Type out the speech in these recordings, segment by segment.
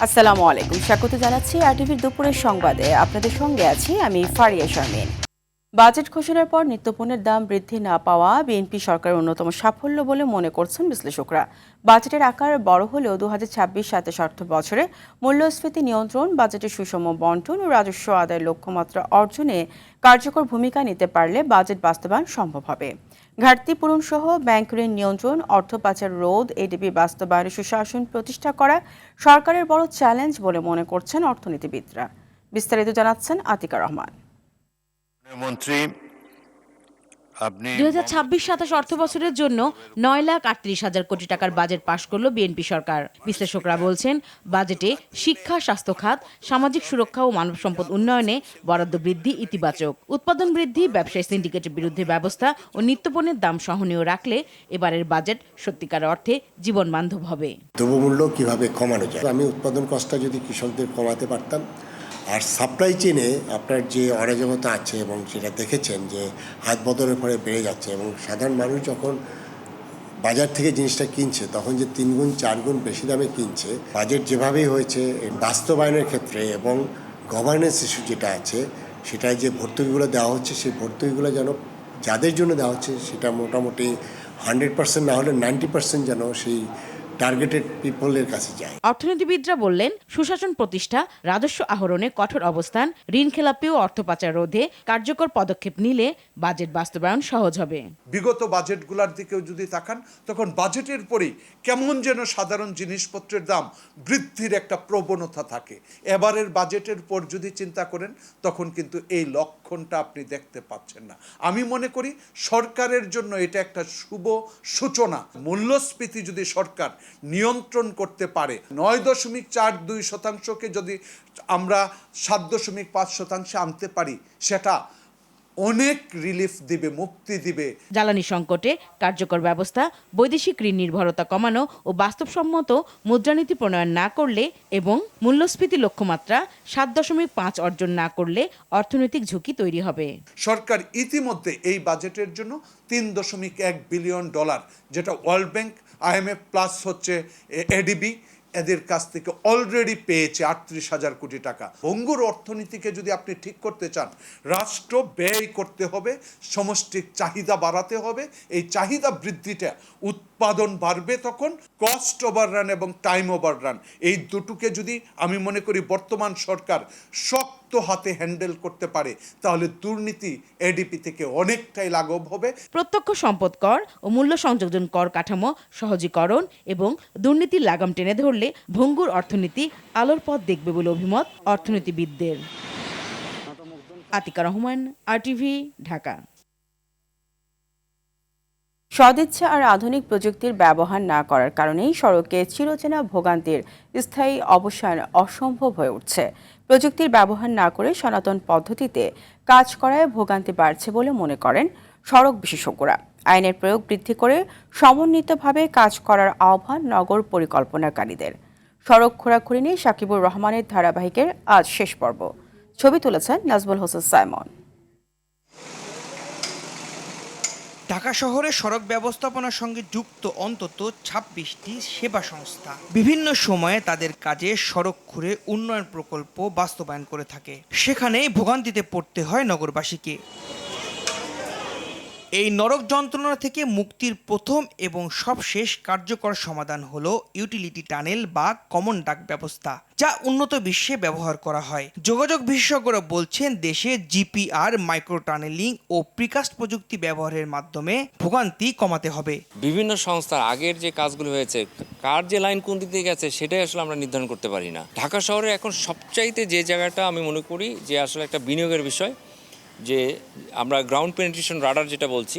আসসালামু আলাইকুম, স্বাগত জানাচ্ছি আরটিভির দুপুরের সংবাদে। আপনাদের সঙ্গে আছি আমি ফারিয়া শারমিন। বাজেট ঘোষণার পর নিত্যপণ্যের দাম বৃদ্ধি না পাওয়া বিএনপি সরকারের অন্যতম সাফল্য বলে মনে করছেন বিশ্লেষকরা। বাজেটের আকার বড় হলেও 2026-27 অর্থ বছরে মূল্যস্ফীতি নিয়ন্ত্রণ, বাজেটের সুষম বন্টন ও রাজস্ব আদায়ের লক্ষ্যমাত্রা অর্জনে কার্যকর ভূমিকা নিতে পারলে বাজেট বাস্তবায়ন সম্ভব হবে। ঘাটতি পূরণ সহ ব্যাংক ঋণ নিয়ন্ত্রণ, অর্থ পাচার রোধ, এডিবি বাস্তবায়নে সুশাসন প্রতিষ্ঠা করা সরকারের বড় চ্যালেঞ্জ বলে মনে করছেন অর্থনীতিবিদরা। বিস্তারিত জানাচ্ছেন আতিকা রহমান। মন্ত্রী, আপনি 2026-27 অর্থ বছরের জন্য 9,38,000 কোটি টাকার বাজেট পাশ করল বিএনপি সরকার। বিশ্লেষকরা বলছেন, বাজেটে শিক্ষা, স্বাস্থ্য খাত, সামাজিক সুরক্ষা ও মানব সম্পদ উন্নয়নে বরাদ্দ বৃদ্ধি ইতিবাচক। উৎপাদন বৃদ্ধি, ব্যবসায়ী সিন্ডিকেটের বিরুদ্ধে ব্যবস্থা ও নিত্যপণ্যের দাম সহনীয় রাখলে এবারের বাজেট সত্যিকার অর্থে জীবন বান্ধব হবে। দ্রব্যমূল্য কিভাবে কমানো যায়, আমি উৎপাদন কষ্টটা যদি কৃষকদের কমাতে পারতাম, আর সাপ্লাই চেনে আপনার যে অরাজকতা আছে এবং সেটা দেখেছেন যে হাত বদলের পরে বেড়ে যাচ্ছে, এবং সাধারণ মানুষ যখন বাজার থেকে জিনিসটা কিনছে তখন যে 3 গুণ 4 গুণ বেশি দামে কিনছে। বাজেট যেভাবেই হয়েছে বাস্তবায়নের ক্ষেত্রে এবং গভর্নেন্স ইস্যু যেটা আছে, সেটায় যে ভর্তুকিগুলো দেওয়া হচ্ছে, সেই ভর্তুকিগুলো যেন যাদের জন্য দেওয়া হচ্ছে সেটা মোটামুটি 100% না হলে 90% যেন সেই টার্গেটেড পিপলের কাছে যায়। অর্থনীতিবিদরা বললেন, সুশাসন প্রতিষ্ঠা, রাজস্ব আহরণে কঠোর অবস্থান, ঋণ খেলাপি ও অর্থ পাচার রোধে কার্যকর পদক্ষেপ নিলে বাজেট বাস্তবায়ন সহজ হবে। বিগত বাজেটগুলোর দিকেও যদি তাকান, তখন বাজেটের পরেই কেমন যেন সাধারণ জিনিসপত্রের দাম বৃদ্ধির একটা প্রবণতা থাকে। এবারের বাজেটের পর যদি চিন্তা করেন, তখন কিন্তু এই লক্ষণটা আপনি দেখতে পাচ্ছেন না। আমি মনে করি সরকারের জন্য এটা একটা শুভ সূচনা। মূল্যস্ফীতি যদি সরকার নিয়ন্ত্রণ করতে পারে, 9.42%কে যদি আমরা 7.5% আনতে পারি, সেটা অনেক রিলিফ দিবে, মুক্তি দিবে। জ্বালানি সংকটে কার্যকর ব্যবস্থা, বৈদেশিক ঋণ নির্ভরতা কমানো ও বাস্তবসম্মত মুদ্রানীতি প্রণয়ন না করলে এবং মূল্যস্ফীতি লক্ষ্যমাত্রা 7.5 অর্জন না করলে অর্থনৈতিক ঝুঁকি তৈরি হবে। সরকার ইতিমধ্যে এই বাজেটের জন্য $3.1 বিলিয়ন, যেটা ওয়ার্ল্ড ব্যাংক, IMF প্লাস হচ্ছে এডিবি, এদের কাছ থেকে অলরেডি পেয়েছে 38,000 কোটি টাকা। ভঙ্গুর অর্থনীতিকে যদি আপনি ঠিক করতে চান, রাষ্ট্র ব্যয় করতে হবে, সমষ্টিক চাহিদা বাড়াতে হবে। এই চাহিদা বৃদ্ধিটা উৎপাদন বাড়বে, তখন কস্ট ওভাররান এবং টাইম ওভাররান, এই দুটোকে যদি আমি মনে করি বর্তমান সরকার শক্ত হাতে হ্যান্ডেল করতে পারে, তাহলে দুর্নীতি এডিপি থেকে অনেকটাই লাঘব হবে। প্রত্যক্ষ সম্পদ কর ও মূল্য সংযোজন কর কাঠামো সহজীকরণ এবং দুর্নীতির লাগাম টেনে ধরলে ভঙ্গুর অর্থনীতি আলোর পথ দেখবে বলে অভিমত অর্থনীতিবিদদের। আতিকা রহমান, আরটিভি, ঢাকা। সদিচ্ছা আর আধুনিক প্রযুক্তির ব্যবহার না করার কারণেই সড়কে চিরচেনা ভোগান্তির স্থায়ী অবসান অসম্ভব হয়ে উঠছে। প্রযুক্তির ব্যবহার না করে সনাতন পদ্ধতিতে কাজ করায় ভোগান্তি বাড়ছে বলে মনে করেন সড়ক বিশেষজ্ঞরা। আইনের প্রয়োগ বৃদ্ধি করে সমন্বিতভাবে কাজ করার আহ্বান নগর পরিকল্পনাকারীদের। সড়ক খোঁড়াখুড়ি নিয়ে সাকিবুর রহমানের ধারাবাহিকের আজ শেষ পর্ব। ছবি তুলেছেন নাজমুল হোসেন সাইমন। ঢাকা শহরে সড়ক ব্যবস্থাপনার সঙ্গে যুক্ত অন্তত 26টি সেবা সংস্থা বিভিন্ন সময়ে তাদের কাজে সড়ক খুঁড়ে উন্নয়ন প্রকল্প বাস্তবায়ন করে থাকে। সেখানে ভোগান্তিতে পড়তে হয় নগরবাসীকে। এই নরক যন্ত্রণা থেকে মুক্তির প্রথম এবং সবশেষ কার্যকর সমাধান হলো ইউটিলিটি টানেল বা কমন ডাক ব্যবস্থা, যা উন্নত বিশ্বে ব্যবহার করা হয়। যোগাযোগ বিশেষজ্ঞরা বলছেন, দেশে জিপিআর, মাইক্রো টানেলিং ও প্রিকাস্ট প্রযুক্তি ব্যবহারের মাধ্যমে ভোগান্তি কমাতে হবে। বিভিন্ন সংস্থার আগের যে কাজগুলো হয়েছে, কার যে লাইন কোন দিকে গেছে সেটাই আসলে আমরা নির্ধারণ করতে পারি না। ঢাকা শহরে এখন সবচাইতে যে জায়গাটা আমি মনে করি যে আসলে একটা বিনিয়োগের বিষয়, যে আমরা গ্রাউন্ড পেনিট্রেশন রাডার যেটা বলছি,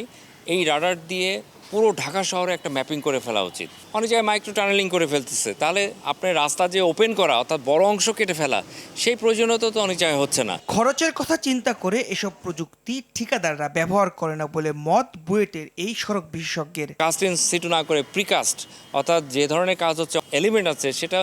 এই রাডার দিয়ে পুরো ঢাকা শহরে একটা ম্যাপিং করে ফেলা উচিত। অনেক জায়গায় মাইক্রো টানেলিং করে ফেলতেছে, তাহলে আপনার রাস্তা যে ওপেন করা অর্থাৎ বড় অংশ কেটে ফেলা, সেই প্রয়োজনীয়তা তো অনেক জায়গায় হচ্ছে না। খরচের কথা চিন্তা করে এসব প্রযুক্তি ঠিকাদাররা ব্যবহার করে না বলে মত বুয়েটের এই সড়ক বিশেষজ্ঞের। কাস্ট ইন সিটু না করে প্রিকাস্ট, অর্থাৎ যে ধরনের কাজ হচ্ছে এলিমেন্ট আছে সেটা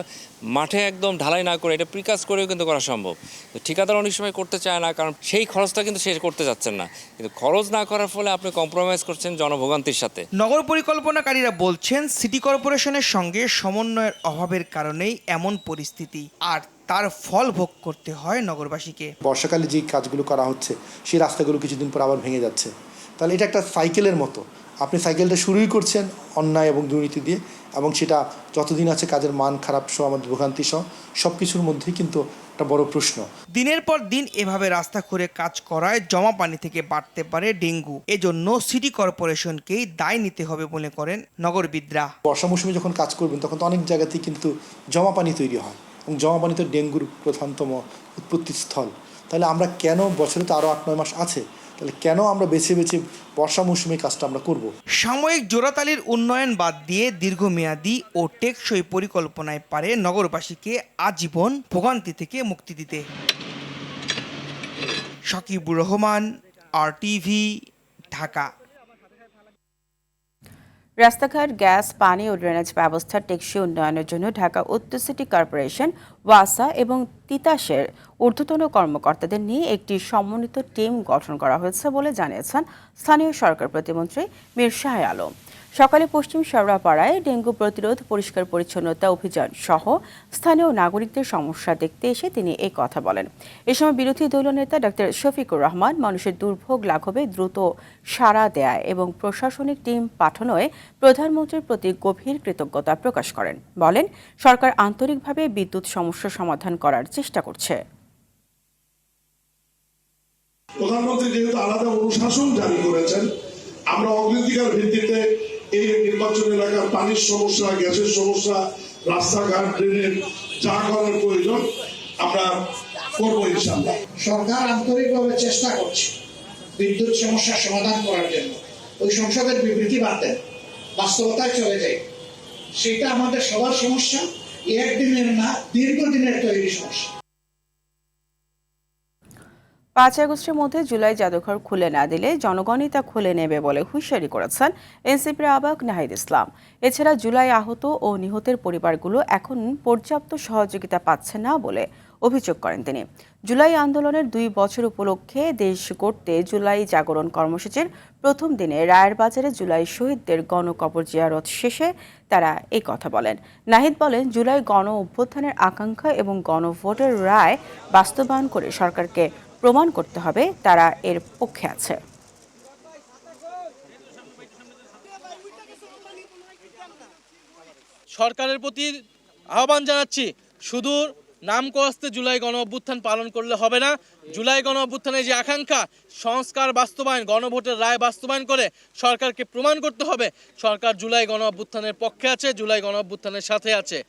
মাঠে একদম ঢালাই না করে এটা প্রিকাজ করেও কিন্তু করা সম্ভব। তো ঠিকাদার অনেক সময় করতে চায় না, কারণ সেই খরচটা কিন্তু সে করতে যাচ্ছেন না, কিন্তু খরচ না করার ফলে আপনি কম্প্রোমাইজ করছেন জনভোগান্তির সাথে। নগর পরিকল্পনাকারীরা বলছেন সিটি কর্পোরেশনের সঙ্গে সমন্বয়ের অভাবের কারণেই এমন পরিস্থিতি, আর তার ফল ভোগ করতে হয় নগরবাসীকে। বর্ষাকালে যে কাজগুলো করা হচ্ছে সেই রাস্তাগুলো কিছুদিন পর আবার ভেঙে যাচ্ছে, তাহলে এটা একটা সাইকেলের মতো। আপনি সাইকেলটা শুরুই করছেন অন্যায় এবং দুর্নীতি দিয়ে, এবং সেটা যতদিন আছে কাজের মান খারাপ সহ আমাদের ভোগান্তি সহ সব কিছুর মধ্যেই কিন্তু একটা বড় প্রশ্ন। দিনের পর দিন এভাবে রাস্তা খুঁড়ে কাজ করায় জমা পানি থেকে বাড়তে পারে ডেঙ্গু। এজন্য সিটি কর্পোরেশনকেই দায় নিতে হবে বলে করেন নগরবিদরা। বর্ষা মৌসুমে যখন কাজ করবেন তখন তো অনেক জায়গাতেই কিন্তু জমা পানি তৈরি হয়, এবং জমা পানি তো ডেঙ্গুর প্রধানতম উৎপত্তি স্থল। তাহলে আমরা কেন, বছরে তো আরও 8-9 মাস আছে, তাহলে কেন আমরা বেছে বেছে বর্ষা মৌসুমে কাজটা আমরা করব? সাময়িক জোড়াতালির উন্নয়ন বাদ দিয়ে দীর্ঘমেয়াদী ও টেকসই পরিকল্পনায় পারে নগরবাসীকে আজীবন ভোগান্তি থেকে মুক্তি দিতে। সাকিবুর রহমান, RTV, ঢাকা। রাস্তাঘাট, গ্যাস, পানি ও ড্রেনেজ ব্যবস্থার টেকসই উন্নয়নের জন্য ঢাকা উত্তর সিটি কর্পোরেশন, ওয়াসা এবং তিতাসের ঊর্ধ্বতন কর্মকর্তাদের নিয়ে একটি সমন্বিত টিম গঠন করা হয়েছে বলে জানিয়েছেন স্থানীয় সরকার প্রতিমন্ত্রী মীর শাহ আলম। সকালে পশ্চিম শেওড়াপাড়ায় ডেঙ্গু প্রতিরোধ, পরিষ্কার পরিচ্ছন্নতা অভিযান সহ স্থানীয় নাগরিকদের সমস্যা দেখতে এসে তিনি এই কথা বলেন। এ সময় বিরোধী দলনেতা ডক্টর শফিকুর রহমান মানুষের দুর্ভোগ লাঘবে দ্রুত সাড়া দেয় এবং প্রশাসনিক টিম পাঠানোয় প্রধানমন্ত্রীর প্রতি গভীর কৃতজ্ঞতা প্রকাশ করেন। বলেন, সরকার আন্তরিকভাবে বিদ্যুৎ সমস্যা সমাধান করার চেষ্টা করছে। প্রধানমন্ত্রী যেহেতু আলাদা অনুশাসন জারি করেছেন, আমরা অগ্রাধিকার ভিত্তিতে এই নির্বাচন এলাকার পানির সমস্যা, গ্যাসের সমস্যা, রাস্তাঘাট, ড্রেনের যা করার প্রয়োজন আমরা করবো ইনশাআল্লাহ। সরকার আন্তরিকভাবে চেষ্টা করছে বিদ্যুৎ সমস্যার সমাধান করার জন্য। ওই সংসদের বিবৃতি বাদ দেন, বাস্তবতায় চলে যায়। সেটা আমাদের সবার সমস্যা, একদিনের না দীর্ঘদিনের তৈরি সমস্যা। 5 আগস্টের মধ্যে জুলাই জাদুঘর খুলে না দিলে জনগণই তা খুলে নেবে বলে হুঁশিয়ারি করেছেন এনসিপির আহ্বায়ক নাহিদ ইসলাম। এছাড়া জুলাই আহত ও নিহতের পরিবারগুলো এখন পর্যাপ্ত সহযোগিতা পাচ্ছে না বলে অভিযোগ করেন তিনি। জুলাই আন্দোলনের 2 বছর উপলক্ষে দেশ গড়তে জুলাই জাগরণ কর্মসূচির প্রথম দিনে রায়ের বাজারে জুলাই শহীদদের গণকবর জিয়ারত শেষে তারা এই কথা বলেন। নাহিদ বলেন, জুলাই গণ অভ্যুত্থানের আকাঙ্ক্ষা এবং গণভোটের রায় বাস্তবায়ন করে সরকারকে প্রমাণ করতে হবে তারা এর পক্ষে আছে। সরকারের প্রতি আহ্বান জানাচ্ছি, শুধু নাম কস্তে জুলাই গণ অভ্যুত্থান পালন করলে হবে না। জুলাই গণ অভ্যুত্থানের যে আকাঙ্ক্ষা, সংস্কার বাস্তবায়ন, গণভোটের রায় বাস্তবায়ন করে সরকারকে প্রমাণ করতে হবে সরকার জুলাই গণ অভ্যুত্থানের পক্ষে আছে, জুলাই গণ অভ্যুত্থানের সাথে আছে।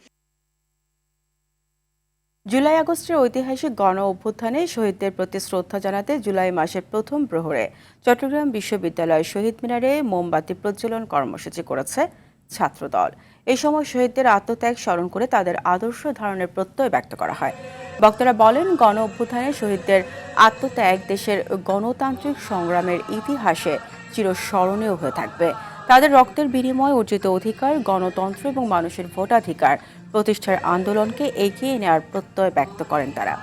জুলাই আগস্টের ঐতিহাসিক গণ অভ্যুত্থানে শহীদদের প্রতি শ্রদ্ধা জানাতে জুলাই মাসের প্রথম প্রহরে চট্টগ্রাম বিশ্ববিদ্যালয় শহীদ মিনারে মোমবাতি প্রজ্বলন কর্মসূচি করেছে ছাত্রদল। এই সময় শহীদদের আত্মত্যাগ স্মরণ করে তাদের আদর্শ ধারণের প্রত্যয় ব্যক্ত করা হয়। বক্তারা বলেন, গণ অভ্যুত্থানে শহীদদের আত্মত্যাগ দেশের গণতান্ত্রিক সংগ্রামের ইতিহাসে চিরস্মরণীয় হয়ে থাকবে। তাদের রক্তের বিনিময়ে অর্জিত অধিকার, গণতন্ত্র এবং মানুষের ভোটাধিকার প্রতিষ্ঠার আন্দোলনকে এগিয়ে নেওয়ার প্রত্যয় ব্যক্ত করেন তারা।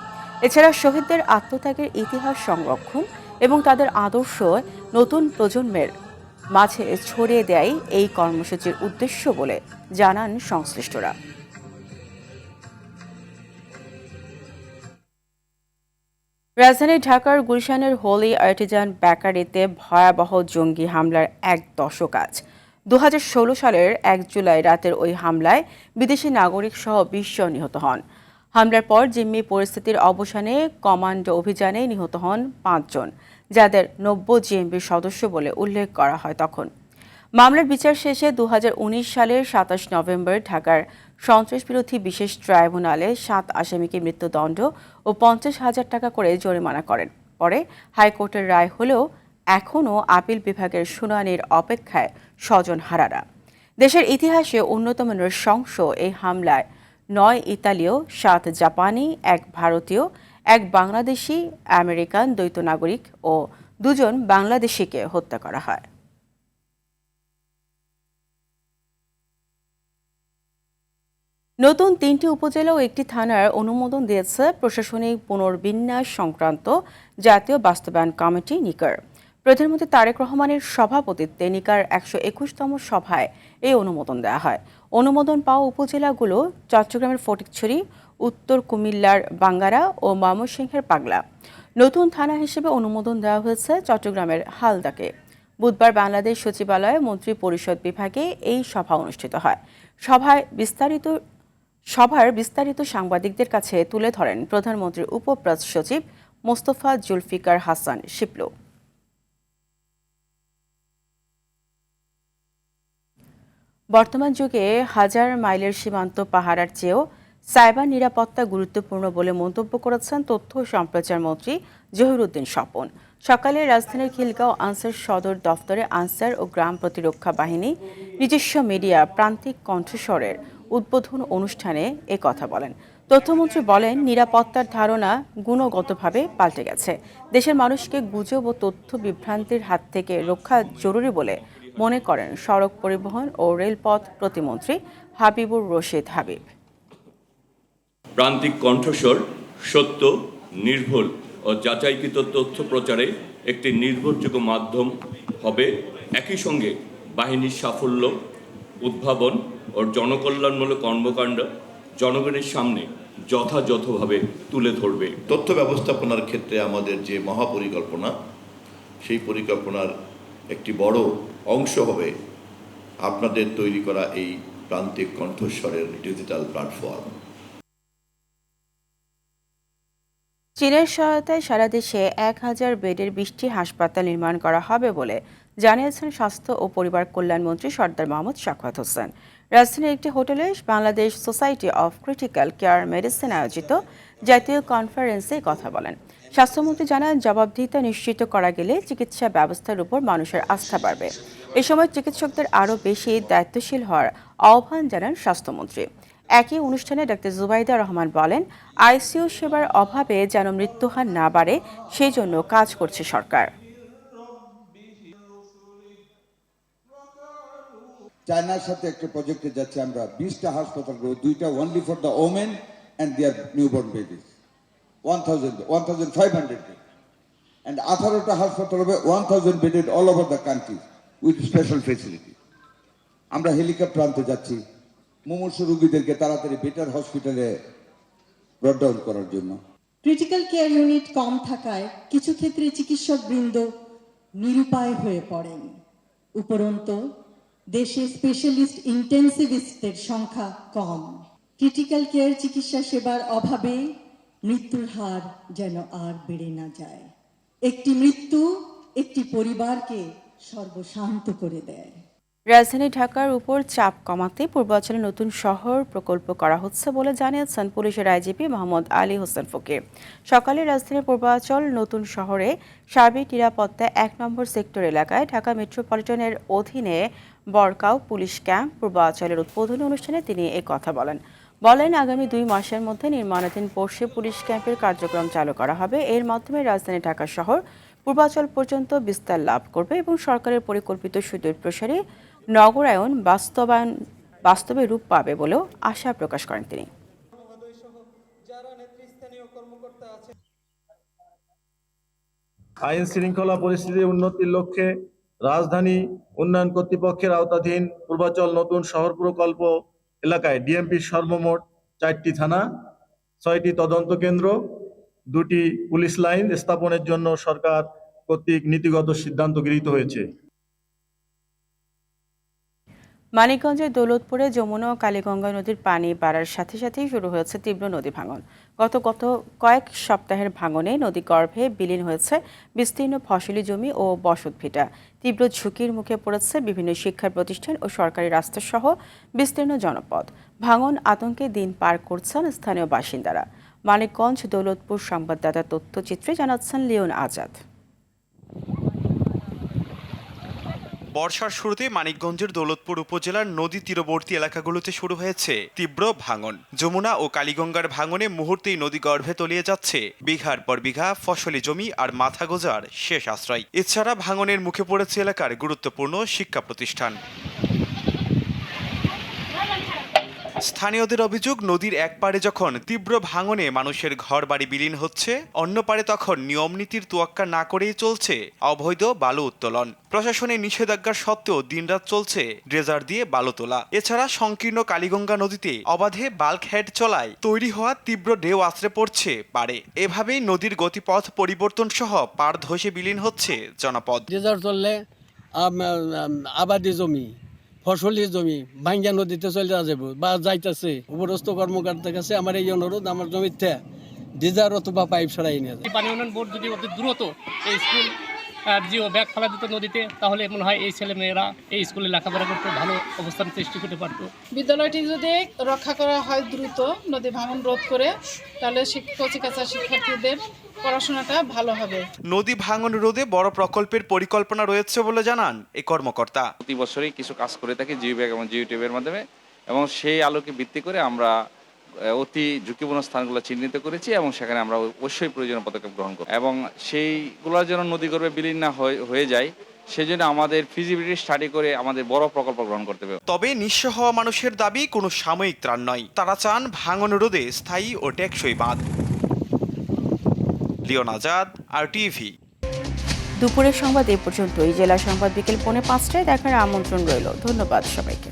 এছাড়া শহীদদের আত্মত্যাগের ইতিহাস সংরক্ষণ এবং তাদের আদর্শ নতুন প্রজন্মের মাঝে ছড়িয়ে দেয় এই কর্মসূচির উদ্দেশ্য বলে জানান সংশ্লিষ্টরা। রাজধানী ঢাকার গুলশানের হোলি আর্টিজান বেকারিতে ভয়াবহ জঙ্গি হামলার 1 দশক আজ। 2016 সালের 1 জুলাই রাতের ওই হামলায় বিদেশি নাগরিক সহ 20 জন নিহত হন। হামলার পর জিম্মি পরিস্থিতির অবসানে কমান্ডো অভিযানে নিহত হন 5 জন, যাদের 90 জিএমবির সদস্য বলে উল্লেখ করা হয় তখন। মামলার বিচার শেষে 2019 সালের 27 নভেম্বর ঢাকার সন্ত্রাসবিরোধী বিশেষ ট্রাইব্যুনালে 7 আসামিকে মৃত্যুদণ্ড ও 50,000 টাকা করে জরিমানা করেন। পরে হাইকোর্টের রায় হলেও এখনও আপিল বিভাগের শুনানির অপেক্ষায় স্বজনহারারা। দেশের ইতিহাসে অন্যতম নৃশংস এই হামলায় 9 ইতালীয়, 7 জাপানি, 1 ভারতীয়, 1 বাংলাদেশি আমেরিকান দ্বৈত নাগরিক ও 2 জন বাংলাদেশিকে হত্যা করা হয়। নতুন 3টি উপজেলা ও একটি থানার অনুমোদন দিয়েছে প্রশাসনিক পুনর্বিন্যাস সংক্রান্ত জাতীয় বাস্তবায়ন কমিটি নিকার। প্রধানমন্ত্রী তারেক রহমানের সভাপতিত্বে নিকার 121তম সভায় এই অনুমোদন দেওয়া হয়। অনুমোদন পাওয়া উপজেলাগুলো চট্টগ্রামের ফটিকছড়ি, উত্তর কুমিল্লার বাঙ্গারা ও ময়মনসিংহের পাগলা। নতুন থানা হিসেবে অনুমোদন দেওয়া হয়েছে চট্টগ্রামের হালদাকে। বুধবার বাংলাদেশ সচিবালয়ে মন্ত্রী পরিষদ বিভাগে এই সভা অনুষ্ঠিত হয়। সভার বিস্তারিত সাংবাদিকদের কাছে তুলে ধরেন প্রধানমন্ত্রীর উপপ্রেস সচিব মোস্তফা জুলফিকার হাসান শিপলু। বর্তমান যুগে হাজার মাইলের সীমান্ত পাহারার চেয়েও সাইবার নিরাপত্তা গুরুত্বপূর্ণ বলে মন্তব্য করেছেন তথ্য ও সম্প্রচার মন্ত্রী জহিরুদ্দিন স্বপন। সকালে রাজধানীর খিলগাঁও আনসার সদর দফতরে আনসার ও গ্রাম প্রতিরক্ষা বাহিনী নিজস্ব মিডিয়া প্রান্তিক কণ্ঠস্বরের উদ্বোধন অনুষ্ঠানে এ কথা বলেন। তথ্যমন্ত্রী বলেন, নিরাপত্তার ধারণা গুণগতভাবে পাল্টে গেছে। দেশের মানুষকে গুজব ও তথ্য বিভ্রান্তির হাত থেকে রক্ষা জরুরি বলে মনে করেন সড়ক পরিবহন ও রেলপথ প্রতিমন্ত্রী হাবিবুর রশিদ হাবিব। প্রান্তিক কণ্ঠস্বর সত্য, নির্ভুল ও যাচাইকৃত তথ্য প্রচারে একটি নির্ভরযোগ্য মাধ্যম হবে। একই সঙ্গে বাহিনীর সাফল্য, উদ্ভাবন ও জনকল্যাণমূলক কর্মকাণ্ড জনগণের সামনে যথাযথভাবে তুলে ধরবে। তথ্য ব্যবস্থাপনার ক্ষেত্রে আমাদের যে মহাপরিকল্পনা, সেই পরিকল্পনার একটি বড় অংশ হবে আপনাদের তৈরি করা এই প্রান্তিক কণ্ঠস্বরের ডিজিটাল প্ল্যাটফর্ম। চীনের সহায়তায় সারা দেশে 1000 বেডের 20টি হাসপাতাল নির্মাণ করা হবে বলে জানিয়েছেন স্বাস্থ্য ও পরিবার কল্যাণ মন্ত্রী সরদার মোহাম্মদ সাখাওয়াত হোসেন। রাজধানীর একটি হোটেলে Bangladesh society of critical care medicine আয়োজিত জাতীয় কনফারেন্সে কথা বলেন। স্বাস্থ্যমন্ত্রী জানান, জবাবদিহিতা নিশ্চিত করা গেলে চিকিৎসা ব্যবস্থার উপর মানুষের আস্থা বাড়বে। এ সময় চিকিৎসকদের আরও বেশি দায়িত্বশীল হওয়ার আহ্বান জানান স্বাস্থ্যমন্ত্রী। একই অনুষ্ঠানে ডাক্তার জুবাইদা রহমান বলেন, আইসিইউ সেবার অভাবে যেন মৃত্যুহার না বাড়ে সেই জন্য কাজ করছে সরকার। চায়নার সাথে একটা প্রজেক্টে যাচ্ছে আমরা 20টা হাসপাতাল করবো, 2টা only for the women and their newborn babies, 1500 bed, and 18টা হাসপাতাল হবে 1000 bedded all over the country with special facility. আমরা হেলিকপ্টার আনতে যাচ্ছি মুমূর্ষু রোগীদেরকে তাড়াতাড়ি বেটার হসপিটালে ব্রড ডাউন করার জন্য। ক্রিটিক্যাল কেয়ার ইউনিট কম থাকায় কিছু ক্ষেত্রে চিকিৎসক বৃন্দ নিরুপায় হয়ে পড়েন। উপরন্তু দেশে স্পেশালিস্ট ইন্টেন্সিভিস্টের সংখ্যা কম। ক্রিটিক্যাল কেয়ার চিকিৎসা সেবার অভাবে মৃত্যুর হার যেন আর বেড়ে না যায়। একটি মৃত্যু একটি পরিবারকে সর্বশান্ত করে দেয়। রাজধানী ঢাকার উপর চাপ কমাতে পূর্বাঞ্চলে নতুন শহর প্রকল্প করা হচ্ছে বলে জানিয়েছেন পুলিশের আইজিপি মোহাম্মদ আলী হোসেন ফকির। সকালে রাজধানীর পূর্বাঞ্চল নতুন শহরে সার্বিক নিরাপত্তা 1 নম্বর সেক্টর এলাকায় ঢাকা মেট্রোপলিটনের অধীনে বরকাও পুলিশ ক্যাম্প পূর্বাঞ্চলের উদ্বোধনী অনুষ্ঠানে তিনি এই কথা বলেন, আগামী 2 মাসের মধ্যে নির্মাণাধীন পড়শি পুলিশ ক্যাম্পের কার্যক্রম চালু করা হবে। এর মাধ্যমে রাজধানী ঢাকা শহর পূর্বাঞ্চল পর্যন্ত বিস্তার লাভ করবে এবং সরকারের পরিকল্পিত সুদূর প্রসারী নগরায়ন বাস্তবে রূপ পাবে বলেও আশা প্রকাশ করেন তিনি। আইন শৃঙ্খলা পরিস্থিতির উন্নতির লক্ষ্যে রাজধানী উন্নয়ন কর্তৃপক্ষের আওতাধীন পূর্বাঞ্চল নতুন শহর প্রকল্প এলাকায় ডিএমপির সর্বমোট 4টি থানা, 6টি তদন্ত কেন্দ্র, 2টি পুলিশ লাইন স্থাপনের জন্য সরকার কর্তৃক নীতিগত সিদ্ধান্ত গৃহীত হয়েছে। মানিকগঞ্জের দৌলতপুরে যমুনা ও কালীগঙ্গা নদীর পানি বাড়ার সাথে সাথেই শুরু হয়েছে তীব্র নদী ভাঙন। গত কয়েক সপ্তাহের ভাঙনে নদী গর্ভে বিলীন হয়েছে বিস্তীর্ণ ফসলি জমি ও বসতভিটা। তীব্র ঝুঁকির মুখে পড়েছে বিভিন্ন শিক্ষা প্রতিষ্ঠান ও সরকারি রাস্তাসহ বিস্তীর্ণ জনপদ। ভাঙন আতঙ্কে দিন পার করছেন স্থানীয় বাসিন্দারা। মানিকগঞ্জ দৌলতপুর সংবাদদাতা তথ্যচিত্রে জানাচ্ছেন লিওন আজাদ। বর্ষার শুরুতে মানিকগঞ্জের দৌলতপুর উপজেলার নদী তীরবর্তী এলাকাগুলোতে শুরু হয়েছে তীব্র ভাঙন। যমুনা ও কালীগঙ্গার ভাঙনে মুহূর্তেই নদী গর্ভে তলিয়ে যাচ্ছে বিঘার পর বিঘা ফসলি জমি আর মাথা গোজার শেষ আশ্রয়। এছাড়া ভাঙনের মুখে পড়েছে এলাকার গুরুত্বপূর্ণ শিক্ষা প্রতিষ্ঠান। স্থানীয়দের অভিযোগ, নদীর এক পাড়ে যখন তীব্র ভাঙনে মানুষের ঘরবাড়ি বিলীন হচ্ছে, অন্য পাড়ে তখন নিয়ম নীতির তোয়াক্কা না করেই চলছে অবৈধ বালু উত্তোলন। প্রশাসনের নিষেধাজ্ঞা সত্ত্বেও দিনরাত চলছে ড্রেজার দিয়ে বালু তোলা। এছাড়া সংকীর্ণ কালীগঙ্গা নদীতে অবাধে বাল্ক হেড চলায় তৈরি হওয়া তীব্র ঢেউ আছড়ে পড়ছে পাড়ে। এভাবেই নদীর গতিপথ পরিবর্তন সহ পাড় ধসে বিলীন হচ্ছে জনপদ। ড্রেজার চললে আবাদি জমি, ফসলি জমি ভাঙ্গা নদীতে চলে যাবো বা যাইতেছে। উপরস্থ কর্মকর্তার কাছে আমার এই অনুরোধ, আমার জমিতে ড্রেজার অথবা পাইপ সরাই নিয়ে যায়। পানি উন্নয়ন বোর্ড যদি অতি দ্রুত এই স্কুল জিও ব্যাগ ফেলা দিত নদীতে, তাহলে মনে হয় এই ছেলে মেয়েরা এই স্কুলে লেখাপড়া করতে ভালো অবস্থান সৃষ্টি করতে পারত। বিদ্যালয়টি যদি রক্ষা করা হয় দ্রুত, নদী ভাঙন রোধ করে, তাহলে কচিকাঁচা শিক্ষার্থীদের পড়াশোনাটা ভালো হবে। নদী ভাঙন রোধে বড় প্রকল্পের পরিকল্পনা রয়েছে বলে জানান এই কর্মকর্তা। প্রতি বছরই কিছু কাজ করে থাকি জিও ব্যাগ এবং জিও টিউবের মাধ্যমে, এবং সেই আলোকে ভিত্তি করে আমরা অতি ঝুঁকিপূর্ণ স্থানগুলো চিহ্নিত করেছি এবং সেখানে আমরা অবশ্যই প্রয়োজনীয় পদক্ষেপ গ্রহণ করি এবং সেইগুলোর যেন নদীগর্ভে বিলীন না হয়ে যায় সেজন্য আমাদের ফিজিবিলিটি স্টাডি করে আমাদের বড় প্রকল্প গ্রহণ করতে হবে। তবে নিঃস্ব হওয়া মানুষের দাবি কোনো সাময়িক ত্রাণ নয়, তারা চান ভাঙন রোধে স্থায়ী ও টেকসই বাঁধ। লিওন আজাদ, RTV। দুপুরের সংবাদ এ পর্যন্তই। জেলা সংবাদ বিকেল 4:45টায় দেখার আমন্ত্রণ রইল। ধন্যবাদ সবাইকে।